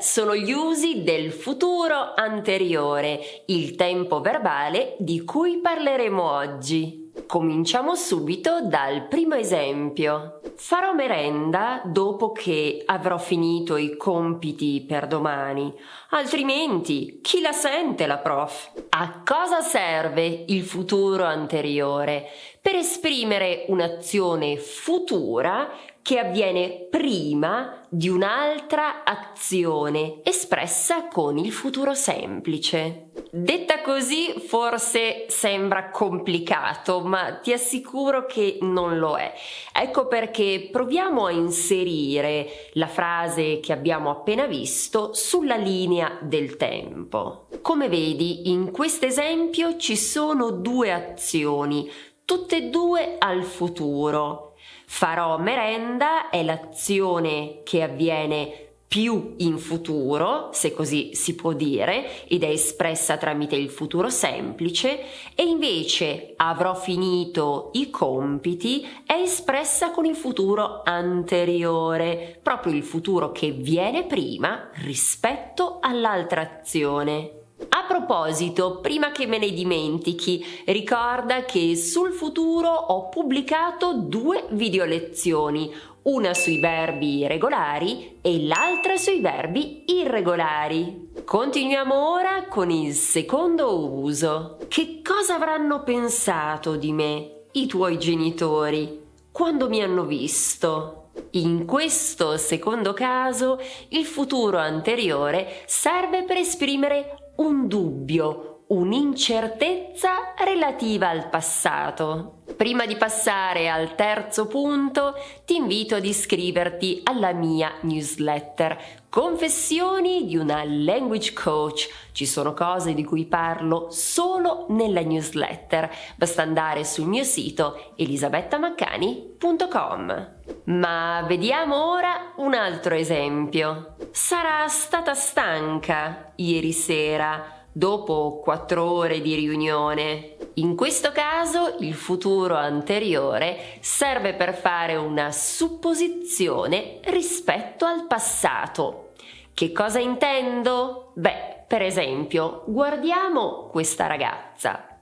sono gli usi del futuro anteriore, il tempo verbale di cui parleremo oggi. Cominciamo subito dal primo esempio. Farò merenda dopo che avrò finito i compiti per domani, altrimenti chi la sente la prof? A cosa serve il futuro anteriore? Per esprimere un'azione futura che avviene prima di un'altra azione espressa con il futuro semplice. Detta così forse sembra complicato, ma ti assicuro che non lo è. Ecco perché proviamo a inserire la frase che abbiamo appena visto sulla linea del tempo. Come vedi, in questo esempio ci sono due azioni, tutte e due al futuro. Farò merenda è l'azione che avviene più in futuro, se così si può dire, ed è espressa tramite il futuro semplice, e invece avrò finito i compiti è espressa con il futuro anteriore, proprio il futuro che viene prima rispetto all'altra azione. A proposito, prima che me ne dimentichi, ricorda che sul futuro ho pubblicato 2 video lezioni, una sui verbi regolari e l'altra sui verbi irregolari. Continuiamo ora con il secondo uso. Che cosa avranno pensato di me i tuoi genitori quando mi hanno visto? In questo secondo caso, il futuro anteriore serve per esprimere un dubbio, un'incertezza relativa al passato. Prima di passare al terzo punto, ti invito ad iscriverti alla mia newsletter Confessioni di una Language Coach. Ci sono cose di cui parlo solo nella newsletter. Basta andare sul mio sito elisabetta.maccani.com. Ma vediamo ora un altro esempio. Sarà stata stanca ieri sera dopo 4 ore di riunione. In questo caso il futuro anteriore serve per fare una supposizione rispetto al passato. Che cosa intendo? Beh, per esempio, guardiamo questa ragazza.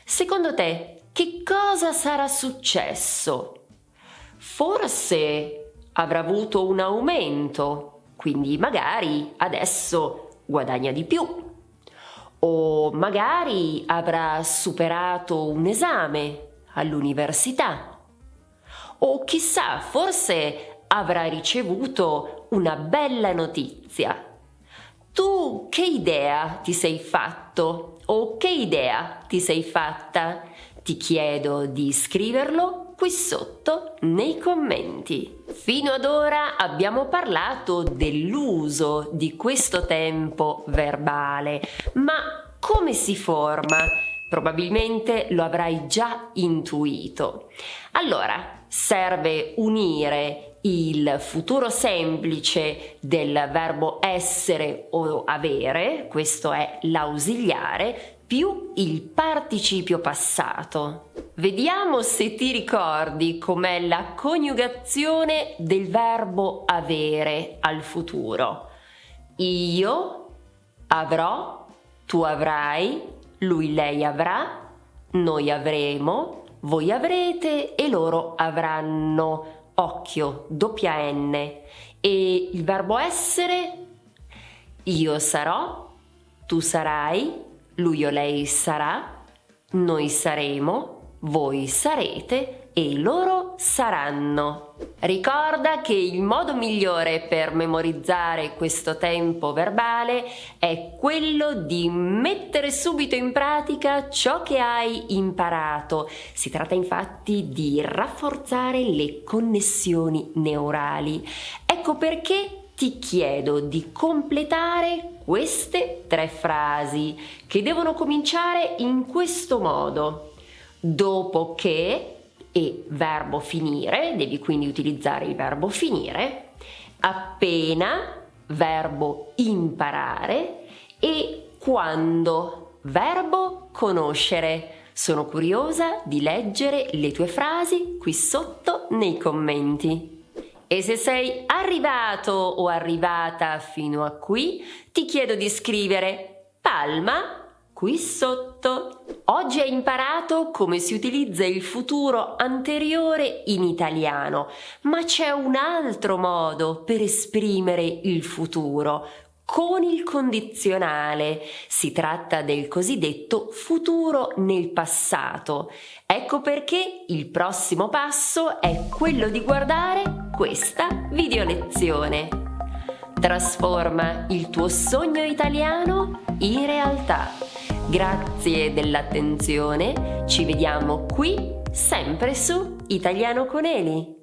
Secondo te, che cosa sarà successo? Forse avrà avuto un aumento, quindi magari adesso guadagna di più. O magari avrà superato un esame all'università. O chissà, forse avrà ricevuto una bella notizia. Tu che idea ti sei fatto? O che idea ti sei fatta? Ti chiedo di scriverlo qui sotto nei commenti. Fino ad ora abbiamo parlato dell'uso di questo tempo verbale, ma come si forma? Probabilmente lo avrai già intuito. Allora, serve unire il futuro semplice del verbo essere o avere, questo è l'ausiliare, più il participio passato. Vediamo se ti ricordi com'è la coniugazione del verbo avere al futuro. Io avrò, tu avrai, lui, lei avrà, noi avremo, voi avrete e loro avranno. Occhio, doppia N. E il verbo essere? Io sarò, tu sarai, lui o lei sarà, noi saremo, voi sarete e loro saranno. Ricorda che il modo migliore per memorizzare questo tempo verbale è quello di mettere subito in pratica ciò che hai imparato. Si tratta infatti di rafforzare le connessioni neurali. Ecco perché ti chiedo di completare queste 3 frasi che devono cominciare in questo modo. Dopo che e verbo finire, devi quindi utilizzare il verbo finire, appena, verbo imparare e quando, verbo conoscere. Sono curiosa di leggere le tue frasi qui sotto nei commenti. E se sei arrivato o arrivata fino a qui, ti chiedo di scrivere palma qui sotto. Oggi hai imparato come si utilizza il futuro anteriore in italiano, ma c'è un altro modo per esprimere il futuro, con il condizionale. Si tratta del cosiddetto futuro nel passato. Ecco perché il prossimo passo è quello di guardare questa video lezione. Trasforma il tuo sogno italiano in realtà. Grazie dell'attenzione, ci vediamo qui sempre su Italiano con Eli.